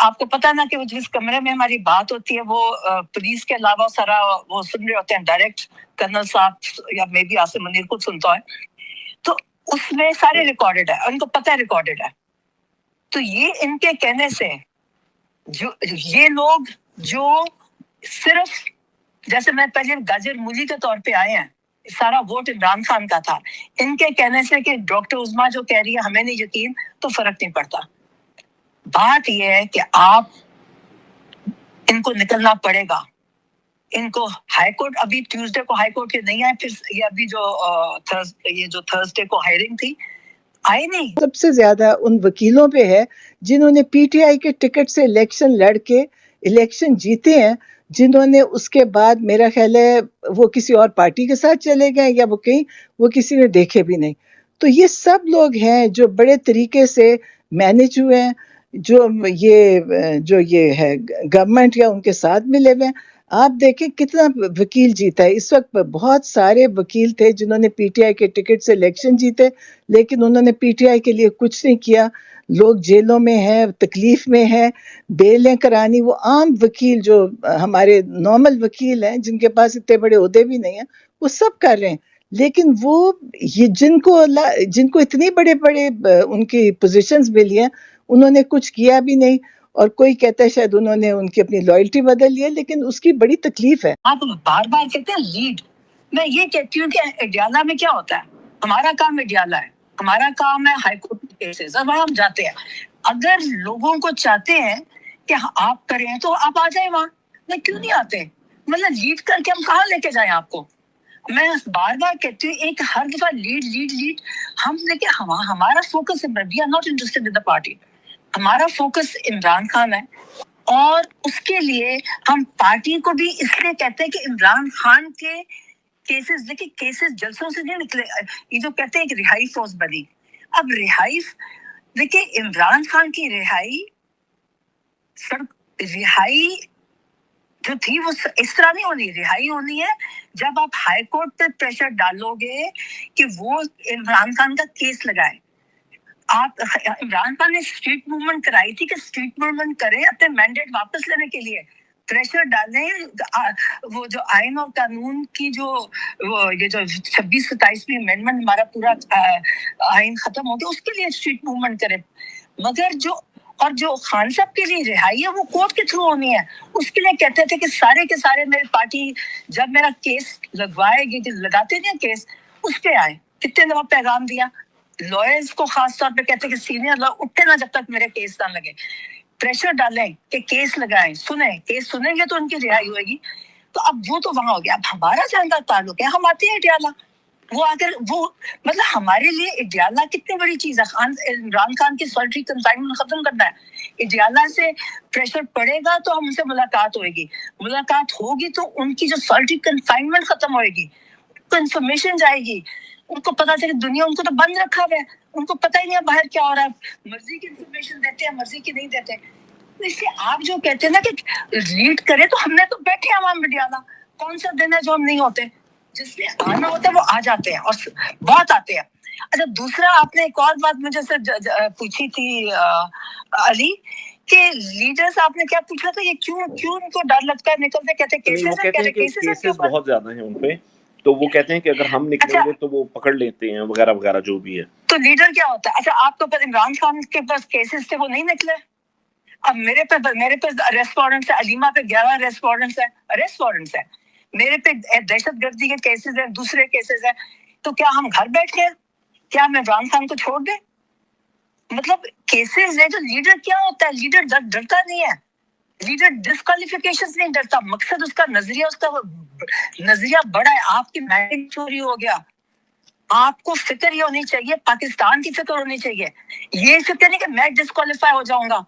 آپ کو پتا نا کہ جس کمرے میں ہماری بات ہوتی ہے وہ پولیس کے علاوہ سارا وہ سن رہے ہوتے ہیں, ڈائریکٹ کرنل صاحب یا مے بی آصف منیر خود سنتا ہے, تو اس میں سارے ریکارڈڈ ہے, ان کو پتہ ہے ریکارڈڈ ہے. تو یہ ان کے کہنے سے جو یہ لوگ جو صرف جیسے میں پہلے گاجر مولی کے طور پہ آئے ہیں, سارا ووٹ عمران خان کا تھا, ان کے کہنے سے کہ ڈاکٹر عظمیٰ جو کہہ رہی ہے ہمیں نہیں یقین, تو فرق نہیں پڑتا. بات یہ ہے کہ آپ ان کو نکلنا پڑے گا. ان کو ہائی کورٹ ابھی ٹیوزڈے کو ہائی کورٹ کے نہیں آئے, پھر یہ ابھی جو تھرسڈے کو ہائرنگ تھی آئے نہیں. سب سے زیادہ ان وکیلوں پہ ہے جنہوں نے پی ٹی آئی کے ٹکٹ سے الیکشن لڑ کے الیکشن جیتے ہیں, جنہوں نے اس کے بعد میرا خیال ہے وہ کسی اور پارٹی کے ساتھ چلے گئے یا وہ کہیں وہ کسی نے دیکھے بھی نہیں. تو یہ سب لوگ ہیں جو بڑے طریقے سے مینج ہوئے ہیں, جو یہ ہے گورنمنٹ یا ان کے ساتھ ملے ہوئے ہیں. آپ دیکھیں کتنا وکیل جیتا ہے. اس وقت بہت سارے وکیل تھے جنہوں نے پی ٹی آئی کے ٹکٹ سے الیکشن جیتے, لیکن انہوں نے پی ٹی آئی کے لیے کچھ نہیں کیا. لوگ جیلوں میں ہیں, تکلیف میں ہیں, بیلیں کرانی. وہ عام وکیل جو ہمارے نارمل وکیل ہیں جن کے پاس اتنے بڑے عہدے بھی نہیں ہیں, وہ سب کر رہے ہیں. لیکن وہ یہ جن کو اتنی بڑے بڑے ان کی پوزیشنز ملی ہیں, انہوں نے کچھ کیا بھی نہیں. اور کوئی کہتا ہے شاید انہوں نے ان کی اپنی لائلٹی بدل لی ہے, لیکن اس کی بڑی تکلیف ہے. آپ بار بار کہتے ہیں لیڈ, میں یہ کہتی ہوں کہ اڈیالہ میں کیا ہوتا ہے, ہمارا کام اڈیالہ ہے, ہمارا کام ہے ہائی کورٹ کیسز, اب ہم جاتے ہیں. اگر لوگوں کو چاہتے ہیں کہ آپ کریں تو آپ آ جائیں وہاں, میں کیوں نہیں آتے؟ مطلب لیڈ کر کے ہم کہاں لے کے جائیں آپ کو؟ میں بار بار کہتی ہوں ایک ہر دفعہ لیڈ ہم دیکھیں ہمارا فوکس ہے, we are not interested in the party. ہمارا فوکس عمران خان ہے, اور اس کے لیے ہم پارٹی کو بھی اس لیے کہتے ہیں کہ عمران خان کے کیسز, دیکھیں کیسز جلسوں سے نہیں نکلے. یہ جو کہتے ہیں کہ رہائی فورس بنی, اب رہائی دیکھیں عمران خان کی رہائی جو تھی وہ اس طرح نہیں ہونی. رہائی ہونی ہے جب آپ ہائی کورٹ پہ پریشر ڈالو گے کہ وہ عمران خان کا کیس لگائے. آپ عمران خان نے اسٹریٹ موومنٹ کرائی تھی کہ اسٹریٹ موومنٹ کریں اپنے مینڈیٹ واپس لینے کے لیے, پریشر ڈالیں. وہ جو آئین اور قانون کی یہ جو 26-27 میں امینڈمنٹ ہمارا پورا آئین ختم ہو گیا, اس کے لیے اسٹریٹ موومنٹ کریں. مگر جو خان صاحب کے لیے رہائی ہے وہ کورٹ کے تھرو ہونی ہے. اس کے لیے کہتے تھے کہ سارے کے سارے میری پارٹی جب میرا کیس لگوائے گی, لگاتے نہیں کیس, اس پہ آئے. کتنے دفعہ پیغام دیا لائرز کو, خاص طور پہ کہتے ہیں کہ سینئر لوگ اٹھے نہ جب تک میرے کیس نہ لگے. پریشر ڈالیں کہ کیس لگائیں, سنیں, کیس سنیں گے تو ان کی رہائی ہوئے گی. تو اب وہ تو وہاں ہو گیا. اب ہمارا جہاں کا تعلق ہے, ہم آتے ہیں اڈیالہ. وہ اگر وہ مطلب ہمارے لیے اڈیالہ کتنی بڑی چیز ہے. عمران خان کی سالٹری کنفائنمنٹ ختم کرنا ہے. اڈیالہ سے پریشر پڑے گا تو ہم سے ملاقات ہوئے گی, ملاقات ہوگی تو ان کی جو سالٹری کنفائنمنٹ ختم ہوئے گی, ان کو انفارمیشن جائے گی. ان کو پتا چلے دنیا ان کو تو بند رکھا ہوا ہے, ان کو پتہ ہی نہیں ہے باہر کیا ہو رہا ہے. مرضی کی انفارمیشن دیتے ہیں, مرضی کی نہیں دیتے. اس لیے آپ جو کہتے ہیں نا کہ لیڈ کرے, تو ہم نے تو بیٹھے ہیں عوام اڈیالہ. کون سا دن ہے جو ہم نہیں ہوتے؟ جس لیے آنا ہوتا ہے وہ آ جاتے ہیں, اور بہت آتے ہیں. اچھا دوسرا آپ نے ایک اور بات مجھے سے پوچھی تھی علی, کہ لیڈرز آپ نے کیا پوچھا تھا, یہ کیوں ان کو ڈر لگتا ہے نکلتے؟ کہتے کیسز بہت زیادہ ہیں ان پہ, تو وہ کہتے ہیں کہ اگر ہم نکلیں گے تو وہ پکڑ لیتے ہیں وغیرہ وغیرہ جو بھی ہے. تو لیڈر کیا ہوتا ہے؟ اچھا آپ کو پتہ عمران خان کے پاس کیسز تھے, وہ نہیں نکلے. اب میرے پہ اریسٹ وارنٹس ہے, علیمہ پہ 11 اریسٹ وارنٹس ہے. میرے پہ دہشت گردی کے کیسز ہیں, دوسرے کیسز ہیں. تو کیا ہم گھر بیٹھ کے, کیا ہم عمران خان کو چھوڑ دیں؟ مطلب کیسز ہے. جو لیڈر کیا ہوتا ہے, لیڈر ڈرتا نہیں ہے. لیڈر ڈسکوالیفیکیشن سے نہیں ڈرتا. مقصد اس کا نظریہ بڑا ہے. آپ کی مینڈیٹ چوری ہو گیا, آپ کو فکر یہ ہونی چاہیے, پاکستان کی فکر ہونی چاہیے. یہ فکر نہیں کہ میں ڈسکوالیفائی ہو جاؤں گا.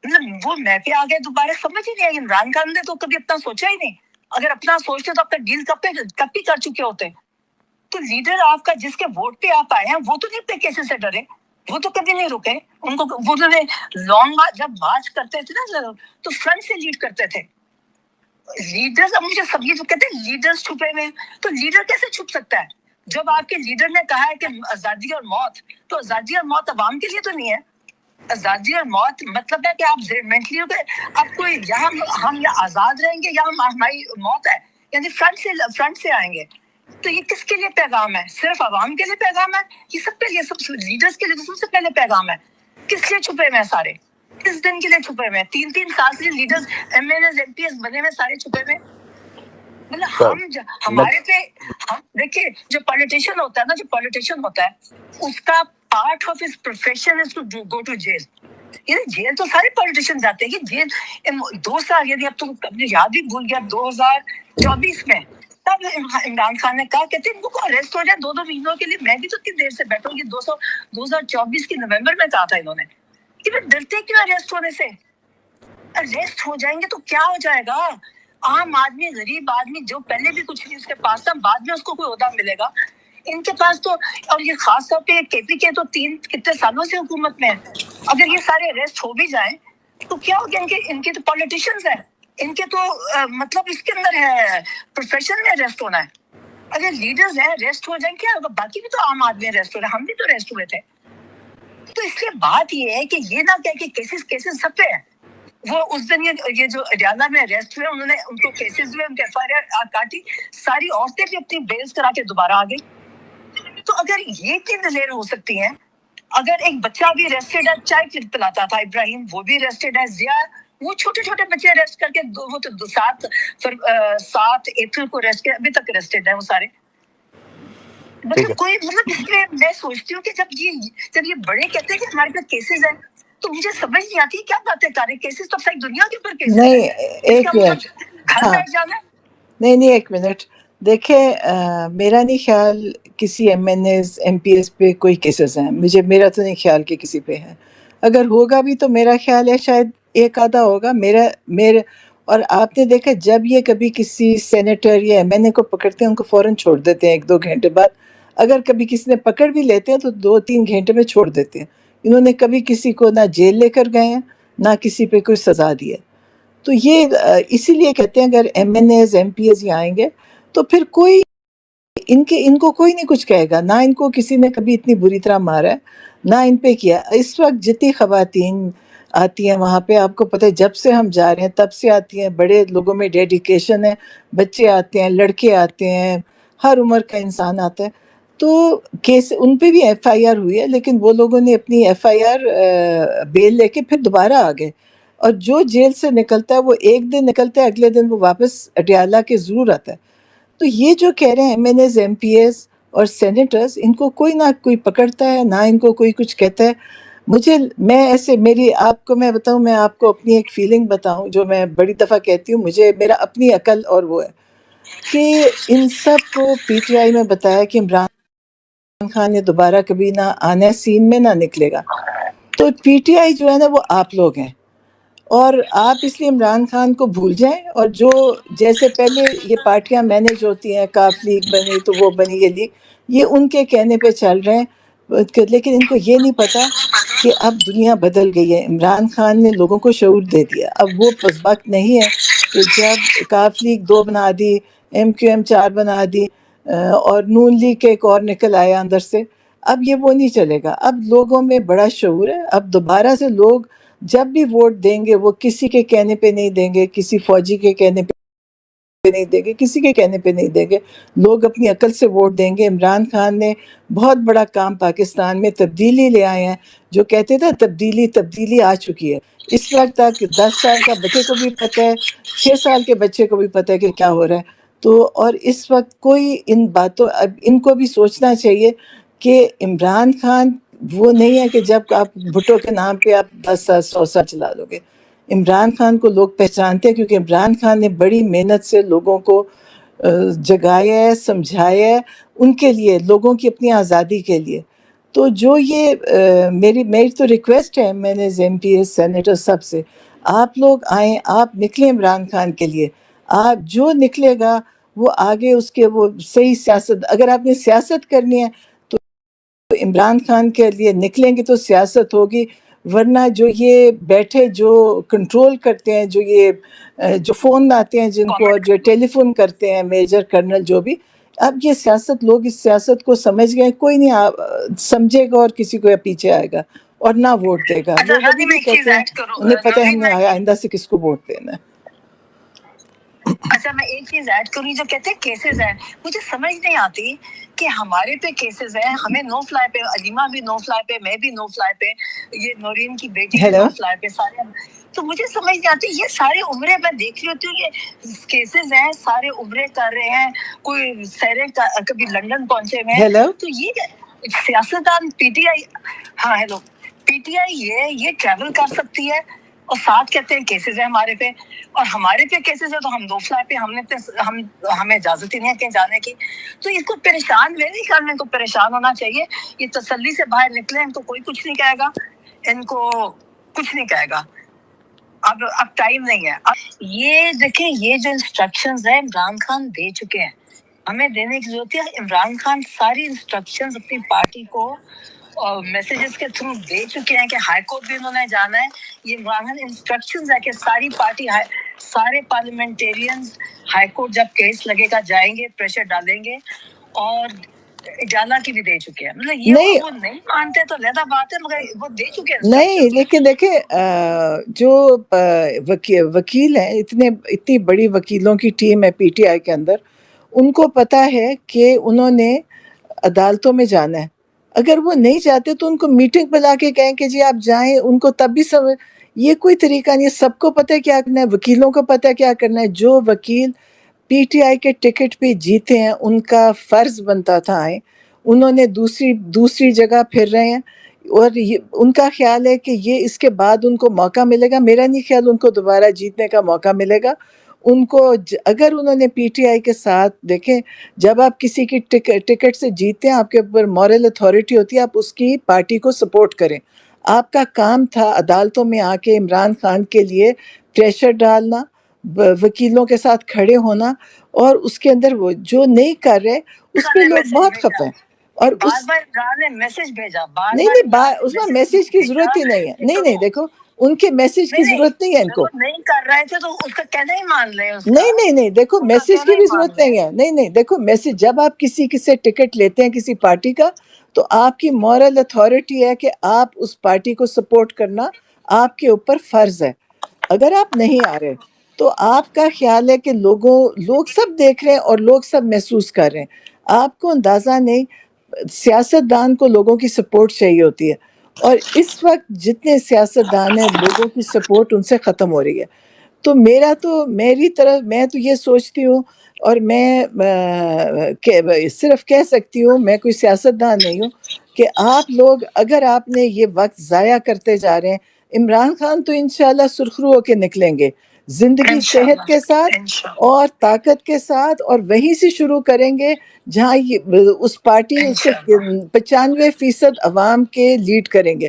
مطلب وہ میں پہ آگے دوبارہ سمجھ ہی نہیں آئی. عمران خان نے تو کبھی اپنا سوچا ہی نہیں. اگر اپنا سوچتے تو اپنا ڈیل کب بھی کر چکے ہوتے. تو لیڈر آپ کا جس کے ووٹ پہ آپ آئے ہیں, وہ تو نہیں اپنے کیسز سے ڈرے, وہ تو کبھی نہیں رکے. ان کو وہ لانگ مارچ جب مارچ کرتے تھے نا, تو فرنٹ سے لیڈ کرتے تھے. لیڈرز, اب مجھے سب یہ جو کہتے ہیں لیڈرز چھپے ہوئے, تو لیڈر کیسے چھپ سکتا ہے جب آپ کے لیڈر نے کہا ہے کہ آزادی اور موت, تو آزادی اور موت عوام کے لیے تو نہیں ہے. آزادی اور موت مطلب ہے کہ آپ مینٹلی آپ کو یہاں ہم یا آزاد رہیں گے یا ہماری موت ہے، یعنی فرنٹ سے آئیں گے. تو یہ کس کے لیے پیغام ہے؟ صرف عوام کے لیے پیغام ہے؟ یہ سب کے لیے، سب لیڈرز کے لیے سب سے پہلے پیغام ہے. کس لیے چھپے ہوئے ہیں سارے؟ کس دن کے لیے چھپے ہوئے ہیں؟ 3 سال سے leaders M N As M P As بنے ہوئے سارے چھپے ہوئے. مطلب ہمارے پہ ہم دیکھیے، جو پالیٹیشین ہوتا ہے نا، جو پالیٹیشین ہوتا ہے اس کا part of his profession is to go to jail. یعنی جیل تو سارے پالیٹیشین جاتے ہیں. یہ جیل 2 سال، یعنی اب تو اپنی یاد بھی بھول گیا، 2024 میں تب عمران خان نے کہا کہتے ان کو اریسٹ ہو جائے 2 مہینوں کے لیے. میں بھی تو اتنی دیر سے بیٹھا ہوں. یہ 2024 کی نومبر میں کہا تھا انہوں نے کہ پھر ڈرتے کیوں اریسٹ ہونے سے؟ اریسٹ ہو جائیں گے تو کیا ہو جائے گا؟ عام آدمی، غریب آدمی جو پہلے بھی کچھ نہیں اس کے پاس تھا، بعد میں اس کو کوئی عہدہ ملے گا. ان کے پاس تو، اور یہ خاص طور پہ کے پی کے تو کتنے سالوں سے حکومت میں ہے. اگر یہ سارے اریسٹ ہو بھی جائیں تو کیا ہو گیا؟ ان کے تو پولیٹیشینز ہیں، ان کے تو مطلب اس کے اندر ہے پروفیشن میں اریسٹ ہونا ہے. اگر لیڈرز ہیں اریسٹ ہو جائیں کیا ہوگا؟ باقی بھی تو عام آدمی اریسٹ ہو رہے ہیں، ہم بھی تو اریسٹ ہوئے تھے. تو اس لیے بات یہ ہے کہ یہ نہ کہ کیسز سب پہ ہیں. وہ اس دن یہ جو اڈیالہ میں اریسٹ ہوئے، انہوں نے ان کو کیسز ہوئے، ان کے ایف آئی آر کاٹی، ساری عورتیں بھی اپنی بیلز کرا کے دوبارہ آ گئی. تو اگر یہ کی دلیر ہو سکتی ہیں، اگر ایک بچہ بھی اریسٹڈ ہے، چائے پلاتا تھا ابراہیم، وہ بھی اریسٹڈ ہے. ضیاء، وہ چھوٹے بچے اریسٹ کر کے وہ تو 7 اپریل کو اریسٹ کیا، ابھی تک اریسٹڈ ہیں وہ سارے. مطلب کوئی مطلب اس میں میں سوچتی ہوں کہ جب یہ بڑے کہتے ہیں کہ ہمارے پاس کیسز ہیں، تو مجھے سمجھ نہیں آتی کیا باتیں کر رہے ہیں. کیسز تو ساری دنیا کے اوپر کیسز ہیں. نہیں، ایک منٹ، گھر بیٹھ جانا ہے. نہیں، ایک منٹ دیکھیں، میرا نہیں خیال کسی M N As M P As پہ کوئی کیسز ہیں. میرا تو نہیں خیال کہ کسی پہ ہے. اگر ہوگا بھی تو میرا خیال ہے شاید ایک آدھا ہوگا. میرے اور آپ نے دیکھا جب یہ کبھی کسی سینیٹر یا ایم این اے کو پکڑتے ہیں، ان کو فوراً چھوڑ دیتے ہیں 1-2 گھنٹے بعد. اگر کبھی کسی نے پکڑ بھی لیتے ہیں تو 2-3 گھنٹے میں چھوڑ دیتے ہیں. انہوں نے کبھی کسی کو نہ جیل لے کر گئے ہیں، نہ کسی پہ کوئی سزا دی ہے. تو یہ اسی لیے کہتے ہیں اگر M N As M P As آئیں گے تو پھر کوئی ان کو کوئی نہیں کچھ کہے گا. نہ ان کو کسی نے کبھی اتنی بری طرح مارا ہے، نہ ان پہ کیا. اس وقت جتنی خواتین آتی ہیں وہاں پہ، آپ کو پتہ ہے جب سے ہم جا رہے ہیں تب سے آتی ہیں. بڑے لوگوں میں ڈیڈیکیشن ہے، بچے آتے ہیں، لڑکے آتے ہیں، ہر عمر کا انسان آتا ہے. تو کیس ان پہ بھی ایف آئی آر ہوئی ہے، لیکن وہ لوگوں نے اپنی ایف آئی آر بیل لے کے پھر دوبارہ آ گئے. اور جو جیل سے نکلتا ہے وہ ایک دن نکلتا ہے، اگلے دن وہ واپس اڈیالہ کے ضرور آتا ہے. تو یہ جو کہہ رہے ہیں M N As M P As اور سینیٹرز، ان کو کوئی نہ کوئی پکڑتا ہے، نہ ان کو کوئی کچھ کہتا ہے. میں ایسے آپ کو میں بتاؤں، میں آپ کو اپنی ایک فیلنگ بتاؤں جو میں بڑی دفعہ کہتی ہوں. میرا اپنی عقل اور وہ ہے کہ ان سب کو پی ٹی آئی میں بتایا کہ عمران خان نے دوبارہ کبھی نہ آنا ہے، سین میں نہ نکلے گا. تو پی ٹی آئی جو ہے نا وہ آپ لوگ ہیں، اور آپ اس لیے عمران خان کو بھول جائیں. اور جو جیسے پہلے یہ پارٹیاں مینج ہوتی ہیں، کاف لیگ بنی تو وہ بنی، یہ لیگ، یہ ان کے کہنے پہ چل رہے ہیں. لیکن ان کو یہ نہیں پتا کہ اب دنیا بدل گئی ہے. عمران خان نے لوگوں کو شعور دے دیا. اب وہ وقت نہیں ہے کہ جب کاف لیگ 2 بنا دی، ایم کیو ایم 4 بنا دی، اور نون لیگ کے ایک اور نکل آیا اندر سے. اب یہ وہ نہیں چلے گا. اب لوگوں میں بڑا شعور ہے. اب دوبارہ سے لوگ جب بھی ووٹ دیں گے وہ کسی کے کہنے پہ نہیں دیں گے، کسی فوجی کے کہنے پہ نہیں دیں گے، کسی کے کہنے پہ نہیں دیں گے. لوگ اپنی عقل سے ووٹ دیں گے. عمران خان نے بہت بڑا کام پاکستان میں تبدیلی لے آئے ہیں. جو کہتے تھے تبدیلی آ چکی ہے. اس وقت تک 10 سال کا بچے کو بھی پتہ ہے، 6 سال کے بچے کو بھی پتہ ہے کہ کیا ہو رہا ہے. تو اور اس وقت کوئی ان باتوں، اب ان کو بھی سوچنا چاہیے کہ عمران خان وہ نہیں ہے کہ جب آپ بھٹو کے نام پہ آپ 10 سال 100 سال چلا دو گے. عمران خان کو لوگ پہچانتے ہیں کیونکہ عمران خان نے بڑی محنت سے لوگوں کو جگایا ہے، سمجھایا ہے، ان کے لیے، لوگوں کی اپنی آزادی کے لیے. تو جو یہ میری تو ریکویسٹ ہے میں نے ایم پی ایس سینیٹر سب سے، آپ لوگ آئیں، آپ نکلیں عمران خان کے لیے. آپ جو نکلے گا وہ آگے اس کے وہ صحیح سیاست، اگر آپ نے سیاست کرنی ہے تو عمران خان کے لیے نکلیں گے تو سیاست ہوگی. ورنہ جو یہ بیٹھے جو کنٹرول کرتے ہیں، جو فون آتے ہیں جن کو، اور جو ٹیلی فون کرتے ہیں، میجر کرنل جو بھی، اب یہ سیاست، لوگ اس سیاست کو سمجھ گئے. کوئی نہیں سمجھے گا اور کسی کو پیچھے آئے گا. اور نہ ووٹ دے گا. اچھا لوگ رانی ابھی میں بھی ایک چیز کہتے ہیں ایڈ کروں انہیں پتہ ہے ہم نورین نے میں آئندہ سے کس کو ووٹ دینا ہے. اچھا میں ایک چیز ایڈ کروں جو کہتے ہیں کیسز ہیں مجھے سمجھ نہیں آتی کہ ہمارے پہ کیسز ہیں ہمیں نو فلائی پہ علیمہ بھی نو فلائی پہ میں بھی نو فلائی پہ یہ نورین کی بیٹی بھی ہیلو نو فلائی پہ سارے تو مجھے سمجھ نہیں آتی یہ سارے عمرے میں دیکھ رہی ہوتی ہوں یہ کیسز ہیں سارے عمرے کر رہے ہیں کوئی سیرے کبھی لندن پہنچے ہوئے ہیں ہیلو تو یہ سیاستدان پی ٹی آئی ہاں ہیلو پی ٹی آئی یہ ٹریول کر سکتی ہے اور ساتھ کہتے ہیں کیسز ہیں ہمارے پہ اور ہمارے پہ کیسز ہے تو ہم دو فلائی پہ ہمیں اجازت ہی نہیں ہے کہیں جانے کی تو اس کو پریشان میرے نہیں خیال میں ان کو پریشان ہونا چاہیے یہ تسلی سے باہر نکلے ان کو کوئی کچھ نہیں کہے گا ان کو کچھ نہیں کہے گا اب ٹائم نہیں ہے یہ دیکھیں یہ جو انسٹرکشنز ہیں عمران خان دے چکے ہیں ہمیں دینے کی ضرورت ہے عمران خان ساری انسٹرکشنز اپنی پارٹی کو اور میسیجز کے تھرو دے چکے ہیں کہ ہائی کورٹ بھی انہوں نے جانا ہے یہ عمران خان انسٹرکشنز ہے کہ ساری پارٹی سارے پارلیمنٹیرینز ہائی کورٹ جب کیس لگے گا جائیں گے پریشر ڈالیں گے اور اجالا کی بھی دے چکے ہیں مطلب یہ نہیں وہ نہیں مانتے تو علیحدہ بات ہے مگر وہ دے چکے ہیں نہیں انسٹرکشنز لیکن دیکھیں جو وکیل ہیں اتنی بڑی وکیلوں کی ٹیم ہے پی ٹی آئی کے اندر ان کو پتہ ہے کہ انہوں نے عدالتوں میں جانا ہے. اگر وہ نہیں جاتے تو ان کو میٹنگ بلا کے کہیں کہ جی آپ جائیں ان کو تب بھی یہ کوئی طریقہ نہیں ہے. سب کو پتہ ہے کیا کرنا ہے وکیلوں کو پتہ ہے کیا کرنا ہے. جو وکیل پی ٹی آئی کے ٹکٹ پہ جیتے ہیں ان کا فرض بنتا تھا آئیں انہوں نے دوسری جگہ پھر رہے ہیں اور ان کا خیال ہے کہ یہ اس کے بعد ان کو موقع ملے گا. میرا نہیں خیال ان کو دوبارہ جیتنے کا موقع ملے گا. ان کو اگر انہوں نے پی ٹی آئی کے ساتھ دیکھیں جب آپ کسی کی ٹکٹ سے جیتے ہیں آپ کے اوپر مورل اتھارٹی ہوتی ہے آپ اس کی پارٹی کو سپورٹ کریں. آپ کا کام تھا عدالتوں میں آ کے عمران خان کے لیے پریشر ڈالنا وکیلوں کے ساتھ کھڑے ہونا اور اس کے اندر وہ جو نہیں کر رہے اس پہ لوگ بہت خفا ہیں اور بار بار عمران نے میسج بھیجا بار نہیں بار نہیں اس میں میسج کی ضرورت ہی نہیں ہے. نہیں دیکھو ان کے میسج کی ضرورت نہیں ہے ان کو. نہیں کر رہے تھے تو اس کا کہنا ہی مان لیں نہیں دیکھو میسج کی بھی ضرورت نہیں ہے. نہیں دیکھو میسج جب آپ کسی سے ٹکٹ لیتے ہیں کسی پارٹی کا تو آپ کی مورل اتھارٹی ہے کہ آپ اس پارٹی کو سپورٹ کرنا آپ کے اوپر فرض ہے. اگر آپ نہیں آ رہے تو آپ کا خیال ہے کہ لوگ سب دیکھ رہے ہیں اور لوگ سب محسوس کر رہے ہیں. آپ کو اندازہ نہیں سیاست دان کو لوگوں کی سپورٹ چاہیے ہوتی ہے اور اس وقت جتنے سیاست دان ہیں لوگوں کی سپورٹ ان سے ختم ہو رہی ہے. تو میری طرف میں تو یہ سوچتی ہوں اور میں صرف کہہ سکتی ہوں میں کوئی سیاست دان نہیں ہوں کہ آپ لوگ اگر آپ نے یہ وقت ضائع کرتے جا رہے ہیں عمران خان تو انشاءاللہ سرخرو ہو کے نکلیں گے زندگی صحت کے ساتھ اور طاقت کے ساتھ اور وہیں سے شروع کریں گے جہاں اس پارٹی اس کے 95% عوام کے لیڈ کریں گے.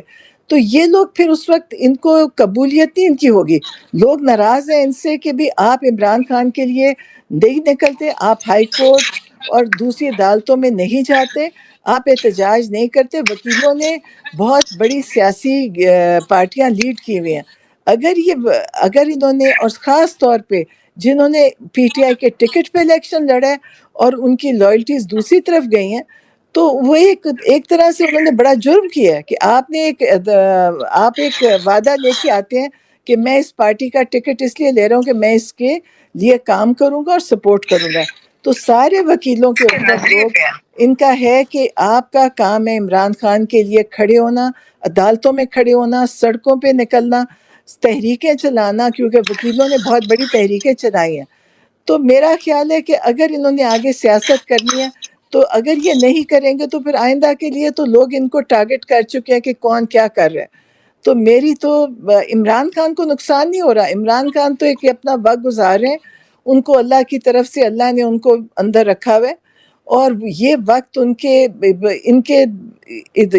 تو یہ لوگ پھر اس وقت ان کو قبولیت نہیں ان کی ہوگی. لوگ ناراض ہیں ان سے کہ بھی آپ عمران خان کے لیے نہیں نکلتے آپ ہائی کورٹ اور دوسری عدالتوں میں نہیں جاتے آپ احتجاج نہیں کرتے. وکیلوں نے بہت بڑی سیاسی پارٹیاں لیڈ کی ہوئی ہیں. اگر انہوں نے اور خاص طور پہ جنہوں نے پی ٹی آئی کے ٹکٹ پہ الیکشن لڑا اور ان کی لائلٹیز دوسری طرف گئی ہیں تو وہ ایک طرح سے انہوں نے بڑا جرم کیا ہے کہ آپ ایک وعدہ لے کے آتے ہیں کہ میں اس پارٹی کا ٹکٹ اس لیے لے رہا ہوں کہ میں اس کے لیے کام کروں گا اور سپورٹ کروں گا. تو سارے وکیلوں کے اوپر لوگ ان کا ہے کہ آپ کا کام ہے عمران خان کے لیے کھڑے ہونا عدالتوں میں کھڑے ہونا سڑکوں پہ نکلنا تحریکیں چلانا کیونکہ وکیلوں نے بہت بڑی تحریکیں چلائی ہیں. تو میرا خیال ہے کہ اگر انہوں نے آگے سیاست کرنی ہے تو اگر یہ نہیں کریں گے تو پھر آئندہ کے لیے تو لوگ ان کو ٹارگٹ کر چکے ہیں کہ کون کیا کر رہا ہے. تو میری تو عمران خان کو نقصان نہیں ہو رہا. عمران خان تو ایک اپنا وقت گزار رہے ہیں ان کو اللہ کی طرف سے اللہ نے ان کو اندر رکھا ہوا ہے اور یہ وقت ان کے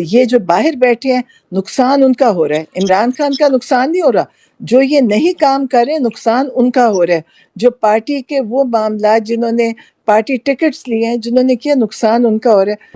یہ جو باہر بیٹھے ہیں نقصان ان کا ہو رہا ہے. عمران خان کا نقصان نہیں ہو رہا. جو یہ نہیں کام کر رہے نقصان ان کا ہو رہا ہے. جو پارٹی کے وہ معاملات جنہوں نے پارٹی ٹکٹس لیے ہیں جنہوں نے کیا نقصان ان کا ہو رہا ہے.